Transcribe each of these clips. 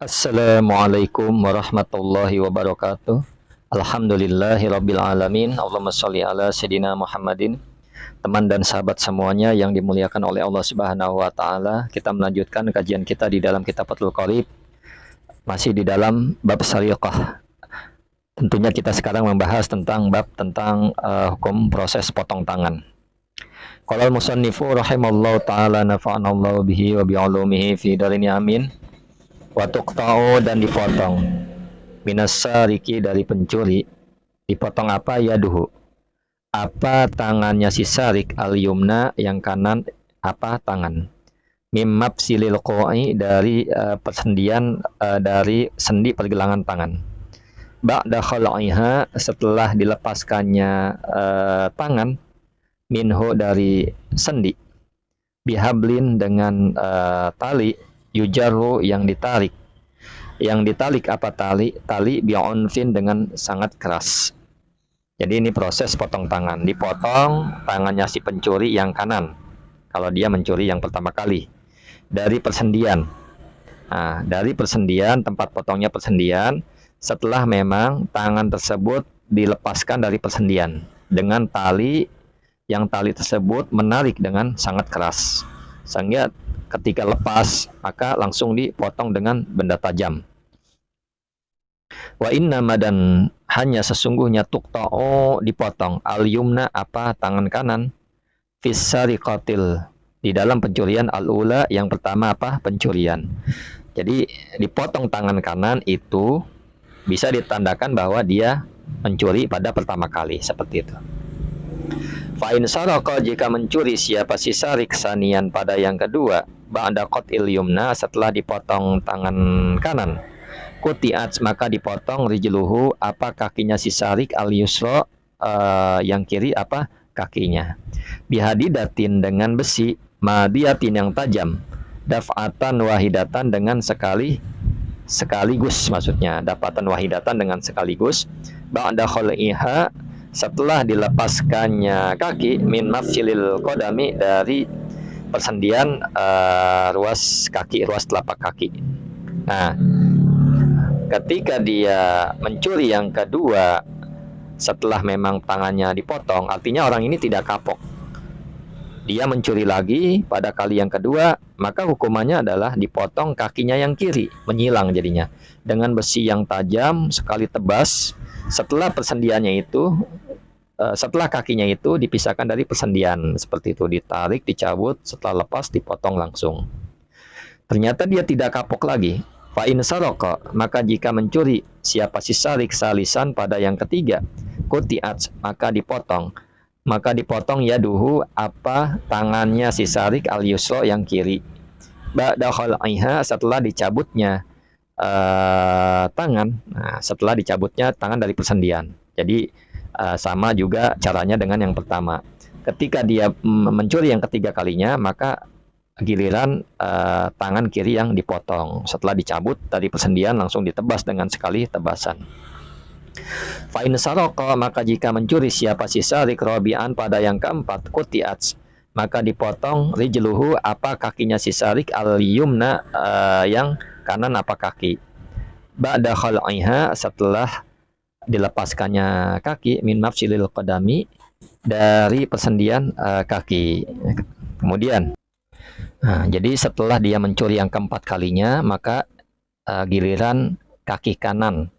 Assalamualaikum warahmatullahi wabarakatuh. Alhamdulillahirabbil alamin. Allahumma shalli ala sayidina Muhammadin. Teman dan sahabat semuanya yang dimuliakan oleh Allah Subhanahu wa taala, kita melanjutkan kajian kita di dalam kitab Fathul Qorib, masih di dalam bab sariqah. Tentunya kita sekarang membahas tentang hukum proses potong tangan. Qala al-musannifu rahimallahu taala nafa'anallahu bihi wa bi'ulumihi fi darin amin. Wa tuqta'u dan dipotong minasariki dari pencuri. Dipotong apa? Yaduhu, apa tangannya si sarik, al yumna yang kanan, apa tangan, mimab silil qoi dari persendian dari sendi pergelangan tangan, ba'da khalaiha setelah dilepaskannya tangan, minhu dari sendi, bihablin dengan tali, yujarru yang ditarik. Yang ditalik apa tali? Tali bi'unfin dengan sangat keras. Jadi ini proses potong tangan. Dipotong tangannya si pencuri yang kanan, kalau dia mencuri yang pertama kali, dari persendian. Nah, dari persendian, tempat potongnya persendian, setelah memang tangan tersebut dilepaskan dari persendian dengan tali, yang tali tersebut menarik dengan sangat keras, sehingga ketika lepas maka langsung dipotong dengan benda tajam. Wa innama dan hanya sesungguhnya tuqta'u dipotong al yumna apa tangan kanan, fis sariqatil di dalam pencurian al ula yang pertama apa pencurian. Jadi dipotong tangan kanan itu bisa ditandakan bahwa dia mencuri pada pertama kali, seperti itu. Fa'in saraka jika mencuri siapa si sarik sanian pada yang kedua, ba'da qatil yumna setelah dipotong tangan kanan, kutiat maka dipotong rijluhu apa kakinya si sarik al yusra yang kiri apa kakinya, bihadidatin dengan besi, madiatin yang tajam, daf'atan wahidatan dengan sekaligus, maksudnya dapatan wahidatan dengan sekaligus, ba'da khal'iha setelah dilepaskannya kaki, min mafsilil qadami dari persendian ruas kaki, ruas telapak kaki. Nah, ketika dia mencuri yang kedua setelah memang tangannya dipotong, artinya orang ini tidak kapok, dia mencuri lagi pada kali yang kedua, maka hukumannya adalah dipotong kakinya yang kiri, menyilang jadinya, dengan besi yang tajam sekali tebas. Setelah persendiannya itu, setelah kakinya itu dipisahkan dari persendian, seperti itu, ditarik, dicabut, setelah lepas dipotong langsung. Ternyata dia tidak kapok lagi. Fa'in saraka maka jika mencuri siapa si sarik salisan pada yang ketiga, kutiat maka dipotong yaduhu apa tangannya si sarik al yusra yang kiri, ba'da khal'iha setelah dicabutnya tangan. Nah, setelah dicabutnya tangan dari persendian. Jadi sama juga caranya dengan yang pertama. Ketika dia mencuri yang ketiga kalinya, maka giliran tangan kiri yang dipotong. Setelah dicabut dari persendian langsung ditebas dengan sekali tebasan. Fa'in saroko maka jika mencuri siapa si sarik robian pada yang keempat, kutiat maka dipotong rijluhu apa kakinya si sarik al yumna yang kanan apa kaki, ba'da khal'iha setelah dilepaskannya kaki, min mafsilil qadami dari persendian kaki. Kemudian jadi setelah dia mencuri yang keempat kalinya, maka giliran kaki kanan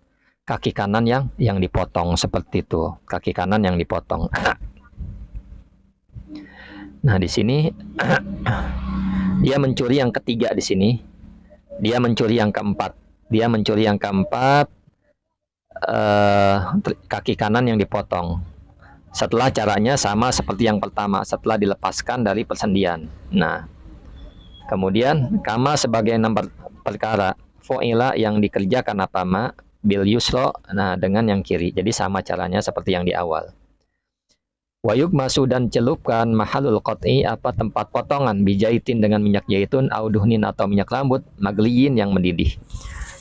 yang dipotong, seperti itu, kaki kanan yang dipotong. Nah, di sini dia mencuri yang ketiga, di sini dia mencuri yang keempat. Kaki kanan yang dipotong. Setelah caranya sama seperti yang pertama, setelah dilepaskan dari persendian. Nah, kemudian kama sebagai nomor perkara, fu'ila yang dikerjakan apa ma bil yusro, nah dengan yang kiri. Jadi sama caranya seperti yang di awal. Wayuk masuk dan celupkan mahalul qat'i apa tempat potongan, bijaitin dengan minyak zaitun, auduhnin atau minyak rambut, magliyin yang mendidih.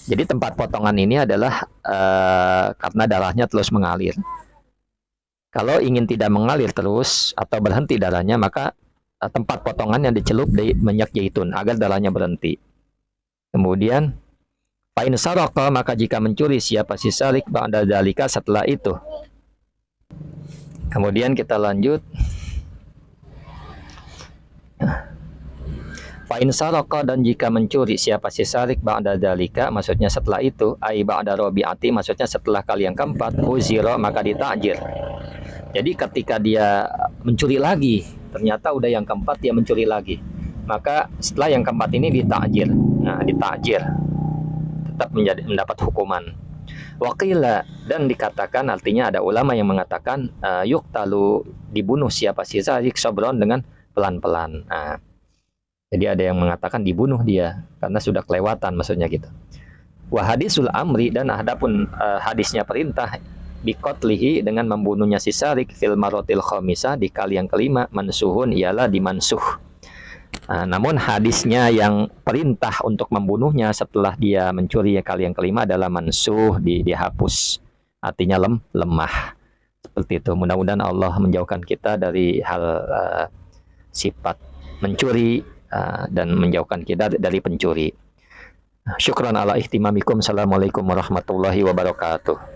Jadi tempat potongan ini adalah karena darahnya terus mengalir. Kalau ingin tidak mengalir terus atau berhenti darahnya, maka tempat potongan yang dicelup di minyak zaitun agar darahnya berhenti. Kemudian Fa in saraka, maka jika mencuri siapa si sarik ba'da dzalika setelah itu. Kemudian kita lanjut. Fa in saraka, dan jika mencuri siapa si sarik ba'da dzalika, maksudnya setelah itu, ai ba'da rabi'ati, maksudnya setelah kali yang keempat, uzira, maka ditakjir. Jadi ketika dia mencuri lagi, ternyata udah yang keempat dia mencuri lagi, maka setelah yang keempat ini ditakjir. Nah, ditakjir tetap mendapat hukuman. Waqila, dan dikatakan, artinya ada ulama yang mengatakan yuqtalu, dibunuh siapa si sarik sobron, dengan pelan-pelan. Nah, jadi ada yang mengatakan dibunuh dia karena sudah kelewatan, maksudnya gitu. Wa hadisul amri, dan adapun hadisnya perintah bikotlihi, dengan membunuhnya si sarik fil marotil khamisah, di kali yang kelima, mansuhun, ialah dimansuh. Namun hadisnya yang perintah untuk membunuhnya setelah dia mencuri kali yang kelima adalah mansuh, dihapus, artinya lemah. Seperti itu. Mudah-mudahan Allah menjauhkan kita dari hal sifat mencuri dan menjauhkan kita dari pencuri. Syukran ala ihtimamikum. Assalamualaikum warahmatullahi wabarakatuh.